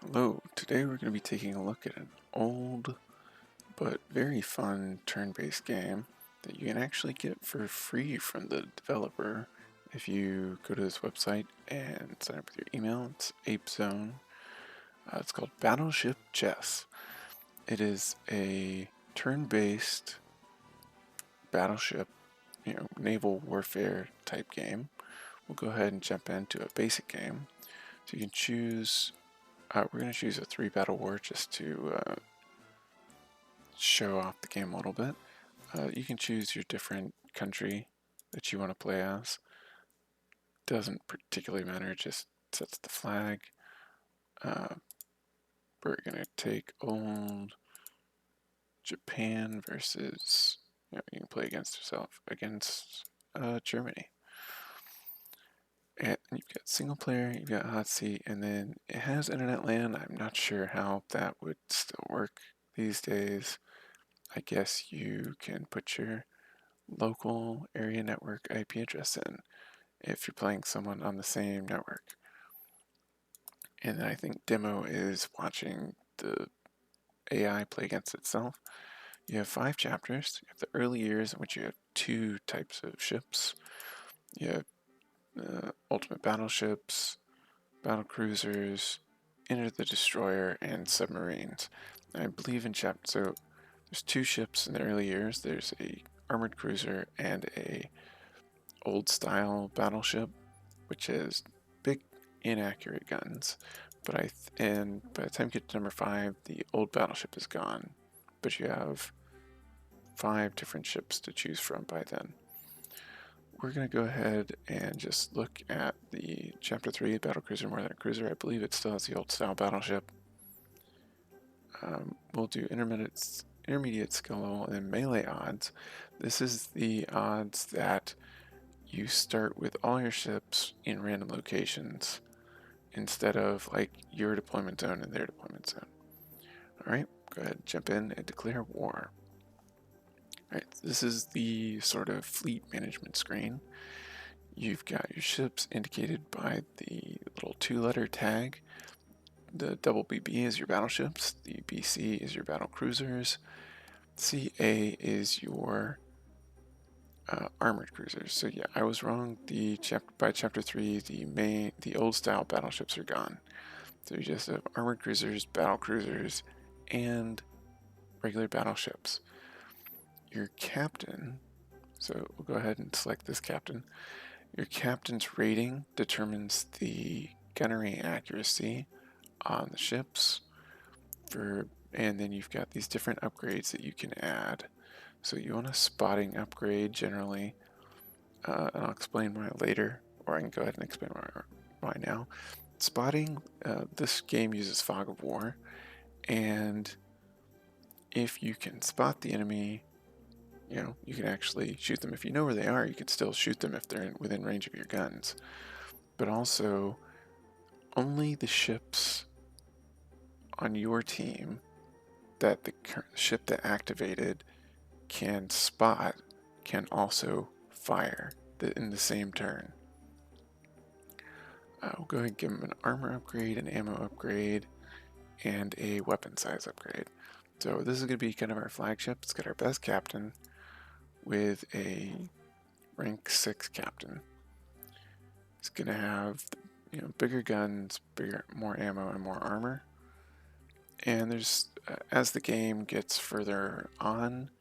Hello, today we're going to be taking a look at an old but very fun turn-based game that you can actually get for free from the developer if you go to this website and sign up with your email. It's Apezone. It's called Battleship Chess. It is a turn-based battleship, naval warfare type game. We'll go ahead and jump into a basic game. So you can choose we're going to choose a 3 battle war just to show off the game a little bit. You can choose your different country that you want to play as. Doesn't particularly matter, it just sets the flag. We're going to take old Japan versus, you can play against yourself, against Germany. And you've got single player, you've got hot seat, and then it has internet LAN. I'm not sure how that would still work these days. I guess you can put your local area network IP address in if you're playing someone on the same network. And then I think demo is watching the AI play against itself. You have 5 chapters. You have the early years, in which you have 2 types of ships. You have ultimate battleships, battle cruisers, Enter the Destroyer, and submarines. And I believe in chapter, so there's 2 ships in the early years. There's a armored cruiser and a old style battleship, which is big inaccurate guns. And by the time you get to number 5, the old battleship is gone, but you have 5 different ships to choose from by then. We're going to go ahead and just look at the Chapter 3, Battle Cruiser More Than a Cruiser. I believe it still has the old style battleship. We'll do intermediate skill level and then melee odds. This is the odds that you start with all your ships in random locations instead of like your deployment zone and their deployment zone. Alright, go ahead, jump in and declare war. Alright, this is the sort of fleet management screen. You've got your ships indicated by the little 2-letter tag. The double BB is your battleships, the BC is your battle cruisers, CA is your armored cruisers. So yeah, I was wrong. By chapter 3, the old style battleships are gone. So you just have armored cruisers, battle cruisers, and regular battleships. Your captain, so we'll go ahead and select this captain. Your captain's rating determines the gunnery accuracy on the ships. And then you've got these different upgrades that you can add. So you want a spotting upgrade generally, and I'll explain why later, or I can go ahead and explain why now. Spotting, this game uses Fog of War, and if you can spot the enemy, you can actually shoot them. If you know where they are, you can still shoot them if they're within range of your guns. But also, only the ships on your team that the ship that activated can spot can also fire in the same turn. We'll go ahead and give them an armor upgrade, an ammo upgrade, and a weapon size upgrade. So this is going to be kind of our flagship. It's got our best captain with a rank 6 captain. It's going to have bigger guns, more ammo, and more armor. And there's as the game gets further on,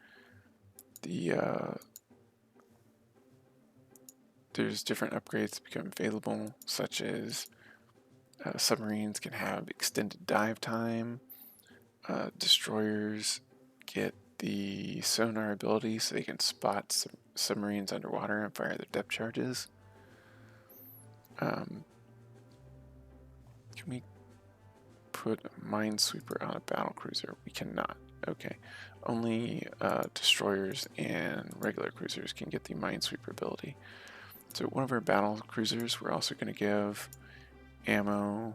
there's different upgrades that become available, such as submarines can have extended dive time. Destroyers get the sonar ability so they can spot submarines underwater and fire their depth charges. Can we put a minesweeper on a battle cruiser? We cannot. Okay. Only destroyers and regular cruisers can get the minesweeper ability. So one of our battle cruisers, we're also going to give ammo,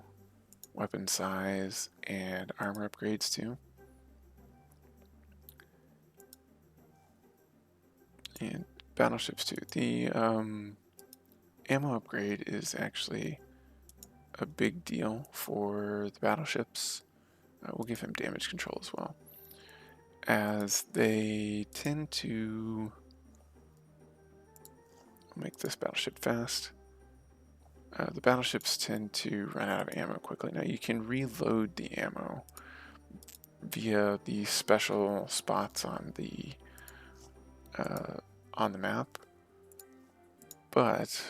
weapon size, and armor upgrades too. And battleships too. The ammo upgrade is actually a big deal for the battleships. We'll give him damage control as well, as they tend to make this battleship fast. The battleships tend to run out of ammo quickly. Now you can reload the ammo via the special spots on the map, but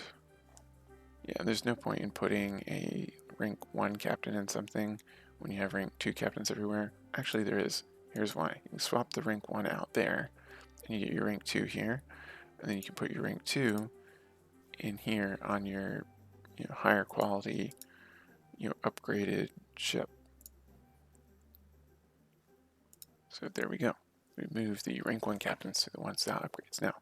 yeah, there's no point in putting a rank 1 captain in something when you have rank 2 captains everywhere. Actually, there is. Here's why. You can swap the rank 1 out there, and you get your rank 2 here, and then you can put your rank 2 in here on your higher quality, upgraded ship. So there we go. We move the rank 1 captains to the ones without upgrades. Now,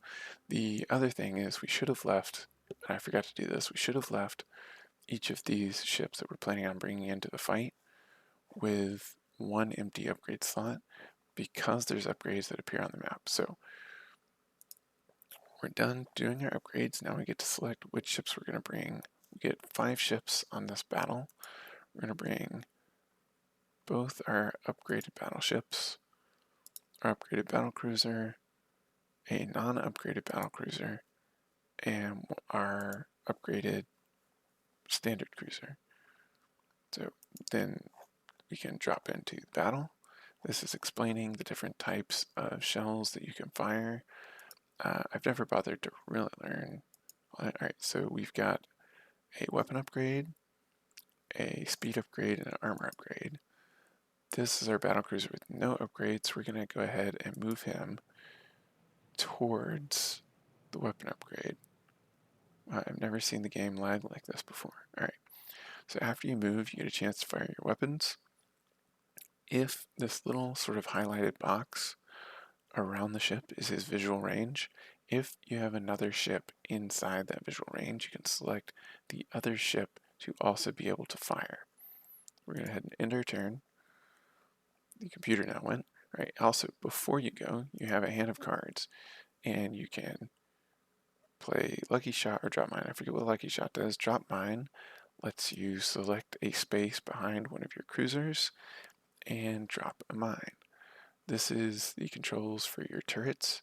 the other thing is we should have left, and I forgot to do this, we should have left each of these ships that we're planning on bringing into the fight with one empty upgrade slot, because there's upgrades that appear on the map. So we're done doing our upgrades. Now we get to select which ships we're going to bring. We get 5 ships on this battle. We're going to bring both our upgraded battleships, our upgraded battlecruiser, a non-upgraded battlecruiser, and our upgraded standard cruiser. So then we can drop into the battle. This is explaining the different types of shells that you can fire. I've never bothered to really learn. Alright, so we've got a weapon upgrade, a speed upgrade, and an armor upgrade. This is our battlecruiser with no upgrades. We're going to go ahead and move him towards the weapon upgrade. I've never seen the game lag like this before. Alright, so after you move, you get a chance to fire your weapons. If this little sort of highlighted box around the ship is his visual range, if you have another ship inside that visual range, you can select the other ship to also be able to fire. We're going to head and end our turn. The computer now went. All right, also, before you go, you have a hand of cards, and you can play Lucky Shot or Drop Mine. I forget what Lucky Shot does. Drop Mine lets you select a space behind one of your cruisers and drop a mine. This is the controls for your turrets.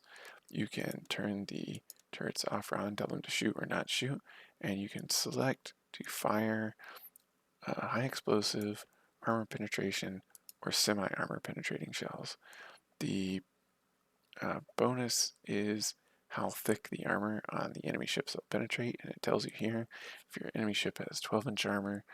You can turn the turrets off or on, tell them to shoot or not shoot, and you can select to fire high explosive, armor penetration, or semi-armor penetrating shells. The bonus is how thick the armor on the enemy ships will penetrate, and it tells you here if your enemy ship has 12-inch armor,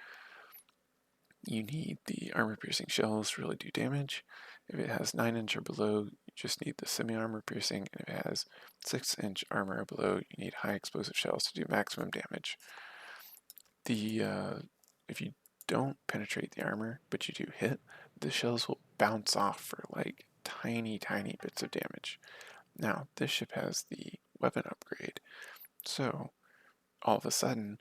you need the armor piercing shells to really do damage. If it has 9-inch or below, you just need the semi-armor piercing, and if it has 6-inch armor or below, you need high explosive shells to do maximum damage. If you don't penetrate the armor, but you do hit, the shells will bounce off for like tiny bits of damage. Now, this ship has the weapon upgrade, so all of a sudden,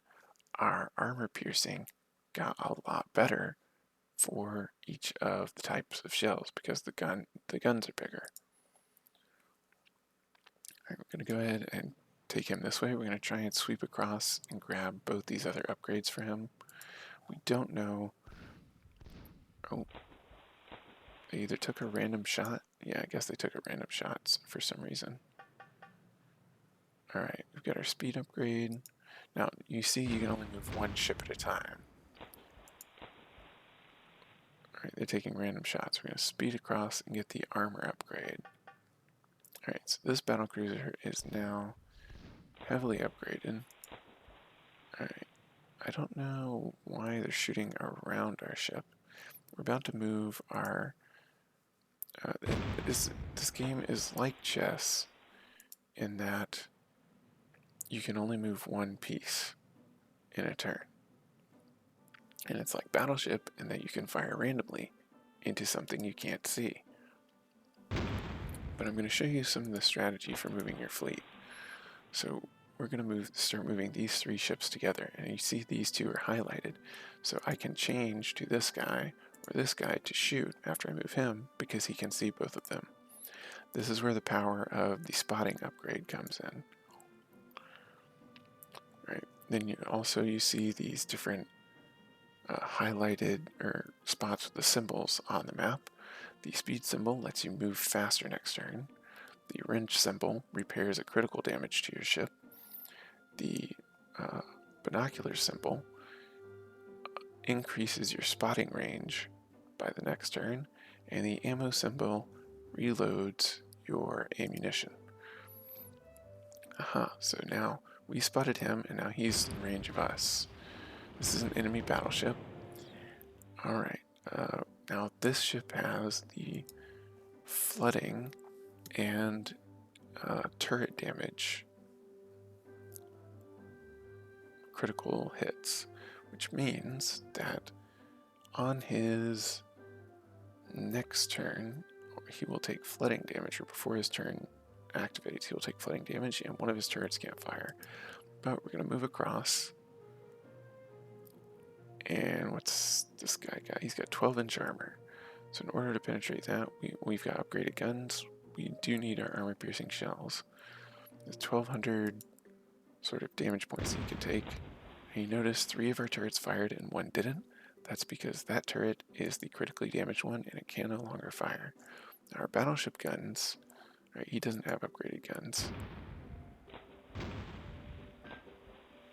our armor piercing got a lot better for each of the types of shells because the guns are bigger. Alright, we're going to go ahead and take him this way. We're going to try and sweep across and grab both these other upgrades for him. We don't know. Oh, they either took a random shot. Yeah, I guess they took a random shot for some reason. Alright, we've got our speed upgrade. Now, you see you can only move one ship at a time. Alright, they're taking random shots. We're going to speed across and get the armor upgrade. Alright, so this battlecruiser is now heavily upgraded. Alright, I don't know why they're shooting around our ship. We're about to move our... this game is like chess in that you can only move one piece in a turn. And it's like Battleship in that you can fire randomly into something you can't see. But I'm going to show you some of the strategy for moving your fleet. So we're going to start moving these 3 ships together, and you see these 2 are highlighted. So I can change to this guy or this guy to shoot after I move him because he can see both of them. This is where the power of the spotting upgrade comes in. Right. Then you see these different highlighted or spots with the symbols on the map. The speed symbol lets you move faster next turn. The wrench symbol repairs a critical damage to your ship. The binocular symbol increases your spotting range by the next turn, and the ammo symbol reloads your ammunition. Aha, so now we spotted him, and now he's in range of us. This is an enemy battleship. Alright, now this ship has the flooding and turret damage critical hits, which means that on his next turn he will take flooding damage, or before his turn activates he will take flooding damage and one of his turrets can't fire. But we're going to move across, and what's this guy got? He's got 12-inch armor. So in order to penetrate that, we've got upgraded guns. We do need our armor-piercing shells. There's 1,200 sort of damage points that you can take. And you notice 3 of our turrets fired and 1 didn't. That's because that turret is the critically damaged one and it can no longer fire. Our battleship guns, right, he doesn't have upgraded guns.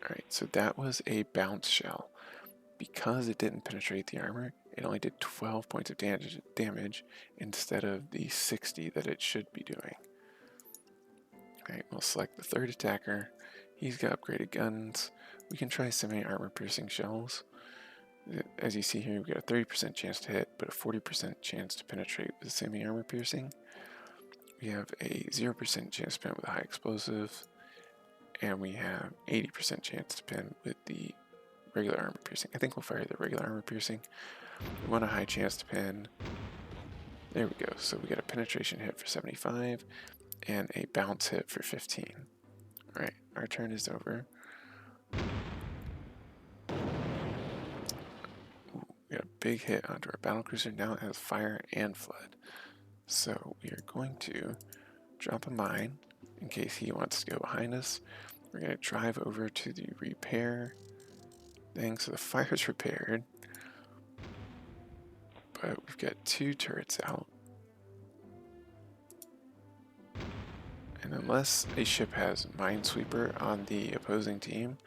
Alright, so that was a bounce shell. Because it didn't penetrate the armor, it only did 12 points of damage instead of the 60 that it should be doing. Alright, we'll select the third attacker. He's got upgraded guns. We can try semi-armor piercing shells. As you see here, we've got a 30% chance to hit, but a 40% chance to penetrate with semi-armor piercing. We have a 0% chance to pin with a high explosive, and we have 80% chance to pin with the regular armor piercing. I think we'll fire the regular armor piercing. We want a high chance to pin. There we go. So we got a penetration hit for 75 and a bounce hit for 15. Alright, our turn is over. Ooh, we got a big hit onto our battlecruiser. Now it has fire and flood. So we are going to drop a mine in case he wants to go behind us. We're going to drive over to the repair thing. So the fire's repaired. But we've got 2 turrets out. And unless a ship has Minesweeper on the opposing team,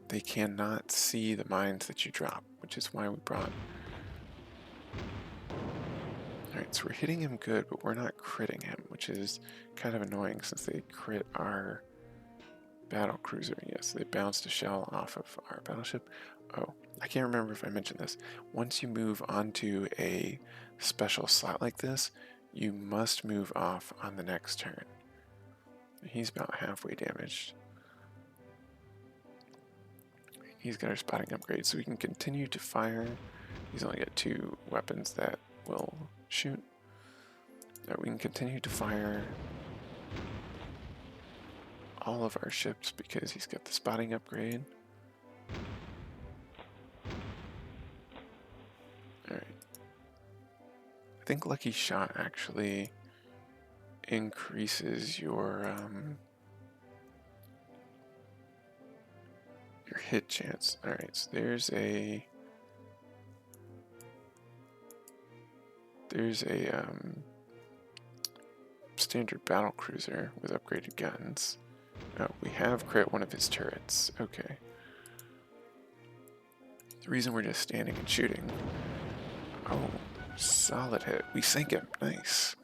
they cannot see the mines that you drop, which is why we brought... Alright, so we're hitting him good, but we're not critting him, which is kind of annoying since they crit our battlecruiser. Yes, they bounced a shell off of our battleship. Oh, I can't remember if I mentioned this. Once you move onto a special slot like this, you must move off on the next turn. He's about halfway damaged. He's got our spotting upgrade, so we can continue to fire. He's only got 2 weapons that will shoot. We can continue to fire all of our ships because he's got the spotting upgrade. Alright. I think Lucky Shot actually increases your hit chance. Alright, so there's a standard battle cruiser with upgraded guns. Oh, we have crit one of his turrets. Okay. The reason we're just standing and shooting. Oh, solid hit. We sank him. Nice.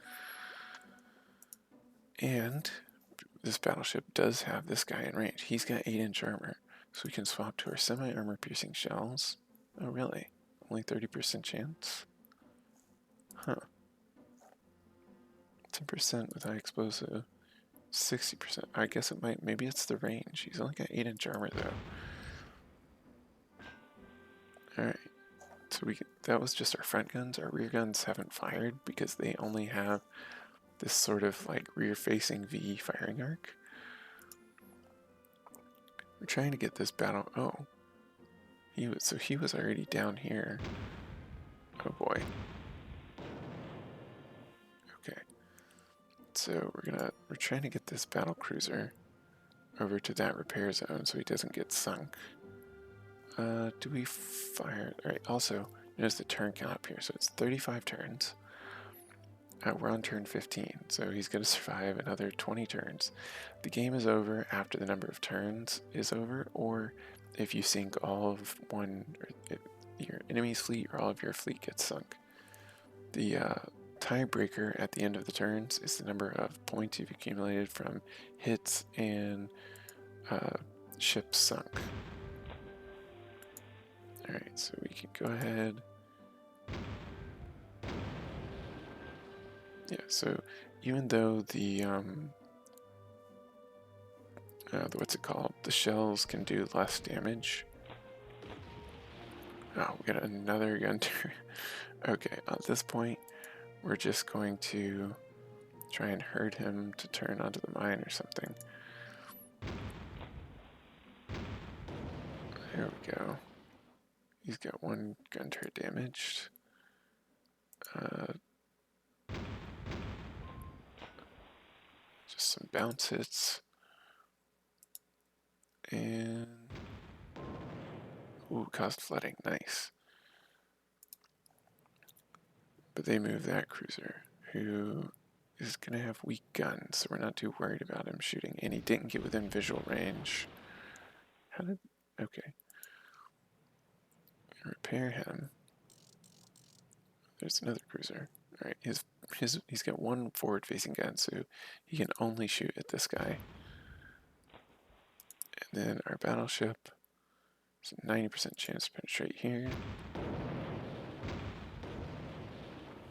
And this battleship does have this guy in range. He's got 8-inch armor, so we can swap to our semi-armor piercing shells. Oh, really? Only 30% chance? Huh. 10% with high explosive. 60%. I guess it might, maybe it's the range. He's only got 8-inch armor though. Alright. So that was just our front guns. Our rear guns haven't fired because they only have this sort of like rear-facing V firing arc. We're trying to get this battle. Oh. So he was already down here. Oh boy. Okay. So we're trying to get this battle cruiser over to that repair zone so he doesn't get sunk. Do we fire? Alright, also, notice the turn count up here. So it's 35 turns. We're on turn 15, so he's going to survive another 20 turns. The game is over after the number of turns is over, or if you sink all of your enemy's fleet or all of your fleet gets sunk. The tiebreaker at the end of the turns is the number of points you've accumulated from hits and ships sunk. Alright, so we can go ahead. Yeah, so even though the what's it called? The shells can do less damage. Oh, we got another gun turn. Okay, at this point, we're just going to try and herd him to turn onto the mine or something. There we go. He's got one gun turret damaged. Just some bounce hits. And... ooh, caused flooding. Nice. But they move that cruiser, who is going to have weak guns, so we're not too worried about him shooting. And he didn't get within visual range. How did... okay. Repair him. There's another cruiser. Alright, he's got one forward-facing gun, so he can only shoot at this guy. And then our battleship, it's a 90% chance to penetrate here.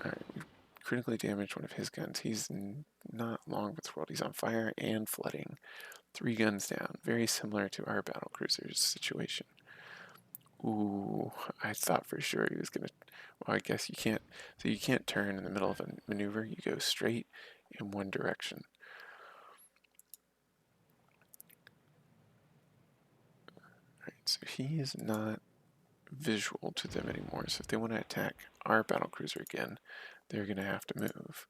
Alright, we've critically damaged one of his guns. He's not long with the world. He's on fire and flooding. 3 guns down. Very similar to our battlecruiser's situation. Ooh, I thought for sure he was gonna... well, I guess you can't... so you can't turn in the middle of a maneuver. You go straight in one direction. Alright, so he is not visual to them anymore. So if they want to attack our battlecruiser again, they're gonna have to move.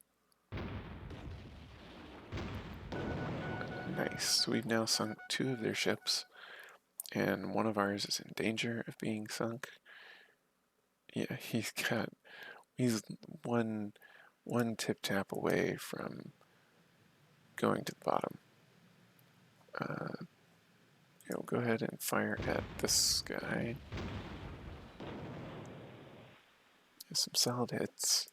Nice. So we've now sunk 2 of their ships, and one of ours is in danger of being sunk. Yeah, he's one tip tap away from going to the bottom. Go ahead and fire at this guy. Some solid hits.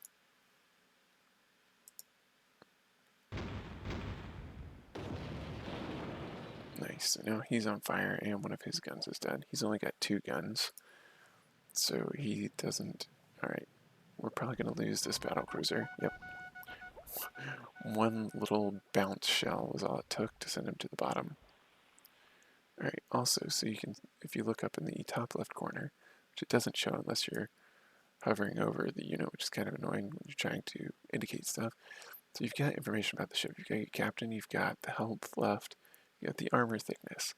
Nice. So now he's on fire and one of his guns is dead. He's only got 2 guns, so he doesn't... alright, we're probably going to lose this battlecruiser. Yep. One little bounce shell was all it took to send him to the bottom. Alright, also, so you can, if you look up in the top left corner, which it doesn't show unless you're hovering over the unit, which is kind of annoying when you're trying to indicate stuff. So you've got information about the ship. You've got your captain, you've got the health left, you got the armor thickness,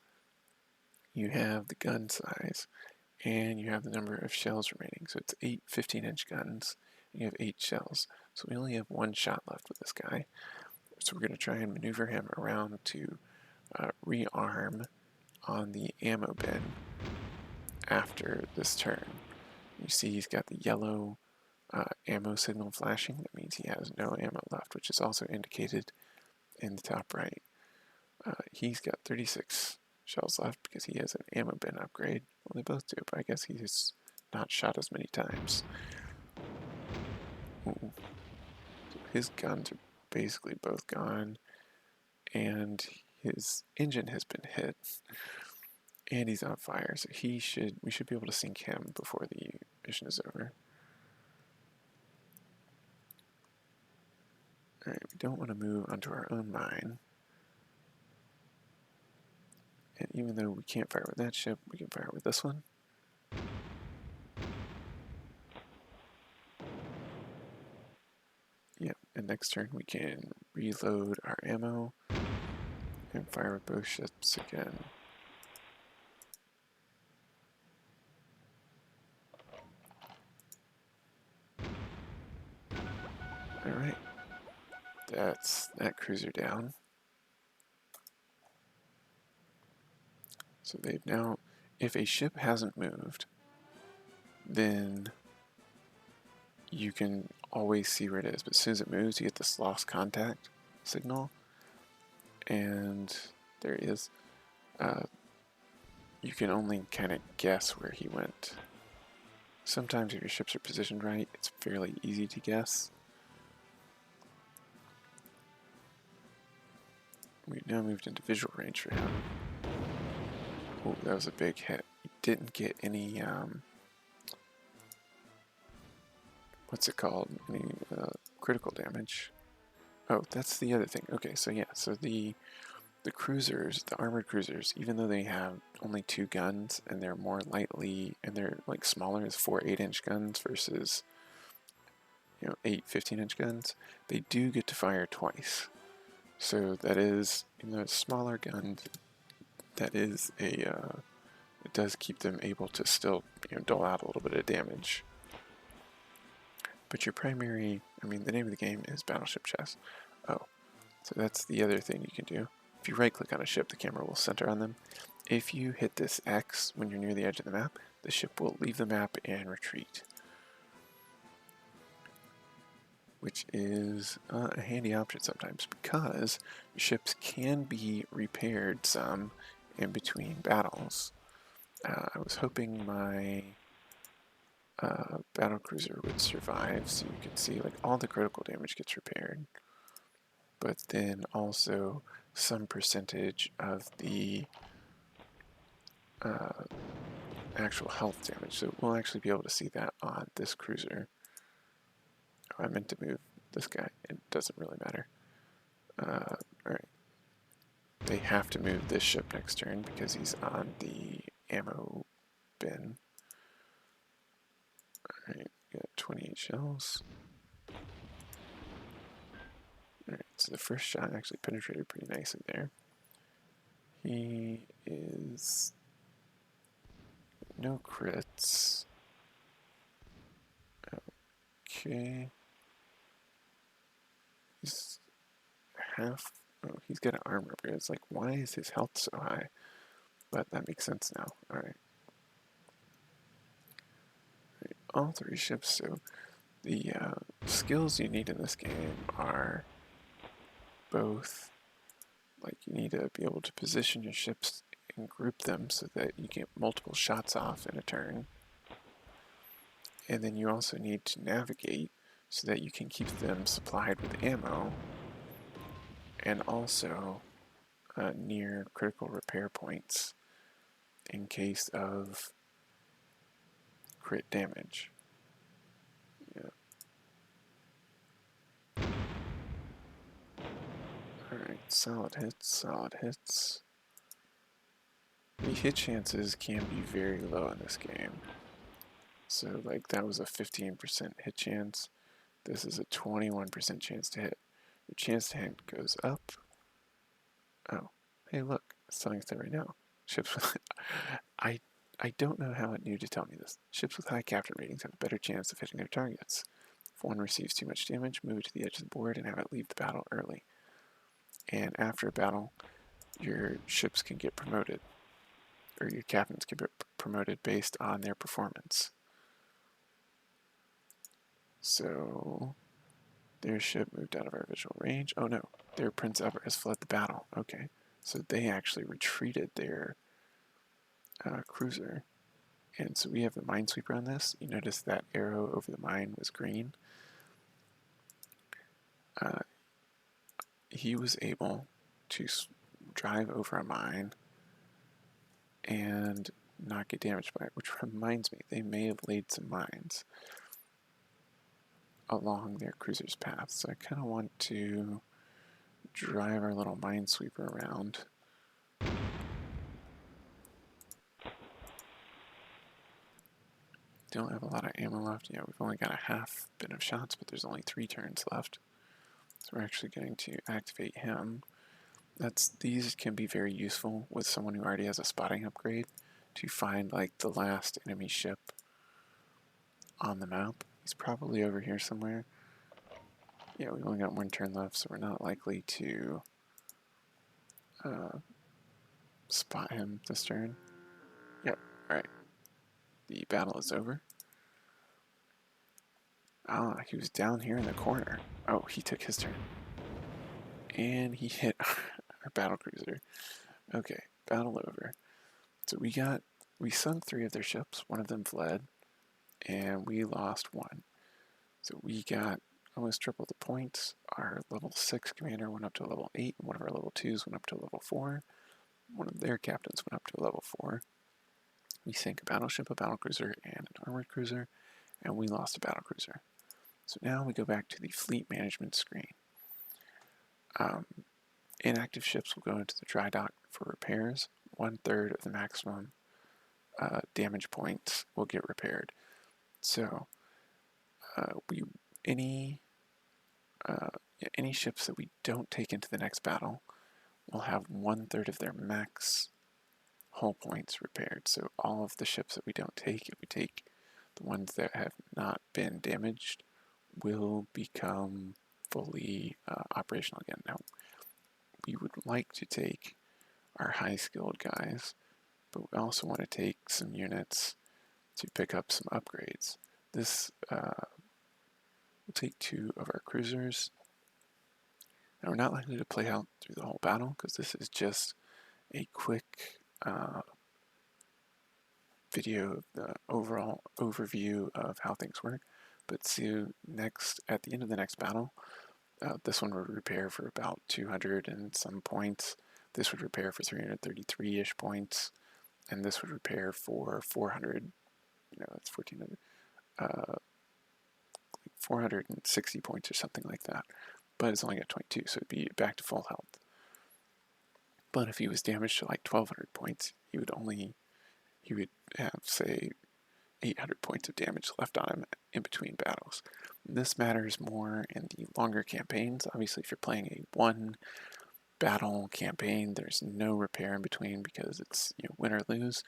you have the gun size, and you have the number of shells remaining. So it's 8 15-inch guns, and you have 8 shells. So we only have 1 shot left with this guy. So we're going to try and maneuver him around to rearm on the ammo bin after this turn. You see he's got the yellow ammo signal flashing. That means he has no ammo left, which is also indicated in the top right. He's got 36 shells left because he has an ammo bin upgrade. Well, they both do, but I guess he's not shot as many times. Ooh. So his guns are basically both gone, and his engine has been hit, and he's on fire. So we should be able to sink him before the mission is over. Alright, we don't want to move onto our own mine. And even though we can't fire with that ship, we can fire with this one. Yep, and next turn we can reload our ammo and fire with both ships again. Alright, that's that cruiser down. So they've now, if a ship hasn't moved, then you can always see where it is. But as soon as it moves, you get this lost contact signal, and there he is. You can only kind of guess where he went. Sometimes if your ships are positioned right, it's fairly easy to guess. We've now moved into visual range for him. Oh, that was a big hit. He didn't get any, what's it called? Any critical damage. Oh, that's the other thing. Okay, so yeah, so the cruisers, the armored cruisers, even though they have only 2 guns and they're more lightly, and they're like smaller as 4 8-inch guns versus 8 15-inch guns, they do get to fire twice. So that is, smaller guns, that is it does keep them able to still dole out a little bit of damage. But your primary, the name of the game is Battleship Chess. Oh, so that's the other thing you can do. If you right click on a ship, the camera will center on them. If you hit this X when you're near the edge of the map, the ship will leave the map and retreat, which is a handy option sometimes because ships can be repaired some in between battles. I was hoping my battle cruiser would survive, so you can see like all the critical damage gets repaired, but then also some percentage of the actual health damage. So we'll actually be able to see that on this cruiser. Oh, I meant to move this guy. It doesn't really matter. Alright. They have to move this ship next turn because he's on the ammo bin. Alright, we got 28 shells. Alright, so the first shot actually penetrated pretty nicely there. He is no crits. Okay. He's half. Oh, he's got an armor upgrade. It's like, why is his health so high? But that makes sense now. Alright. All 3 ships. So the skills you need in this game are both, like, you need to be able to position your ships and group them so that you get multiple shots off in a turn. And then you also need to navigate so that you can keep them supplied with ammo and also near critical repair points in case of crit damage. Yeah. Alright, solid hits, solid hits. The hit chances can be very low in this game. So like that was a 15% hit chance. This is a 21% chance to hit. Your chance to hit goes up. Oh, hey look, it's telling us that right now. Ships with I don't know how it knew to tell me this. Ships with high captain ratings have a better chance of hitting their targets. If one receives too much damage, move it to the edge of the board and have it leave the battle early. And after a battle, your ships can get promoted, or your captains can get promoted based on their performance. So their ship moved out of our visual range. Oh no, their Prince Albert has fled the battle. Okay, so they actually retreated their cruiser. And so we have the Minesweeper on this. You notice that arrow over the mine was green. He was able to drive over a mine and not get damaged by it, which reminds me, they may have laid some mines along their cruiser's path. So I kind of want to drive our little Minesweeper around. Don't have a lot of ammo left. Yeah, we've only got a half bin of shots, but there's only 3 turns left. So we're actually going to activate him. These can be very useful with someone who already has a spotting upgrade to find like the last enemy ship on the map. He's probably over here somewhere. Yeah, we've only got 1 turn left, so we're not likely to spot him this turn. Yep, Alright, the battle is over. Ah, he was down here in the corner. Oh, he took his turn. And he hit our battle cruiser. Okay, battle over. So we sunk 3 of their ships. One of them fled, and we lost 1. So we got almost triple the points. Our level 6 commander went up to level 8, and one of our level 2s went up to level 4. One of their captains went up to level 4. We sank a battleship, a battlecruiser, and an armored cruiser, and we lost a battlecruiser. So now we go back to the fleet management screen. Inactive ships will go into the dry dock for repairs. 1/3 of the maximum damage points will get repaired. So we any any ships that we don't take into the next battle will have 1/3 of their max hull points repaired. So all of the ships that we don't take, if we take the ones that have not been damaged, will become fully operational again. Now, we would like to take our high skilled guys, but we also want to take some units to pick up some upgrades. This will take 2 of our cruisers. Now, we're not likely to play out through the whole battle because this is just a quick video of the overall overview of how things work. But see, next at the end of the next battle, this one would repair for about 200 and some points. This would repair for 333-ish points, and this would repair for 400. That's 1400. 460 points or something like that. But it's only got 22, so it'd be back to full health. But if he was damaged to like 1200 points, he would have, say, 800 points of damage left on him in between battles. This matters more in the longer campaigns. Obviously, if you're playing a 1 battle campaign, there's no repair in between because it's win or lose.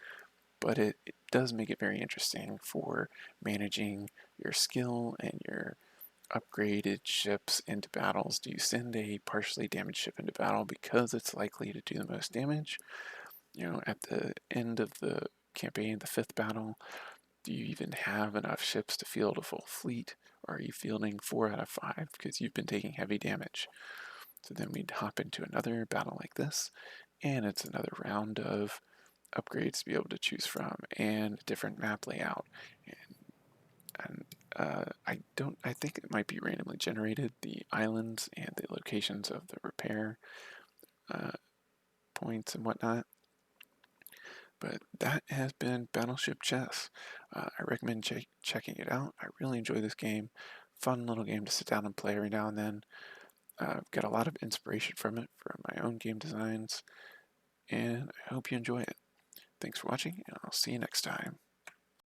But it does make it very interesting for managing your skill and your upgraded ships into battles. Do you send a partially damaged ship into battle because it's likely to do the most damage? At the end of the campaign, the 5th battle, do you even have enough ships to field a full fleet? Or are you fielding 4 out of 5 because you've been taking heavy damage? So then we'd hop into another battle like this, and it's another round of upgrades to be able to choose from and a different map layout. And I think it might be randomly generated, the islands and the locations of the repair points and whatnot. But that has been Battleship Chess. I recommend checking it out. I really enjoy this game. Fun little game to sit down and play every now and then. I've got a lot of inspiration from it for my own game designs, and I hope you enjoy it. Thanks for watching, and I'll see you next time.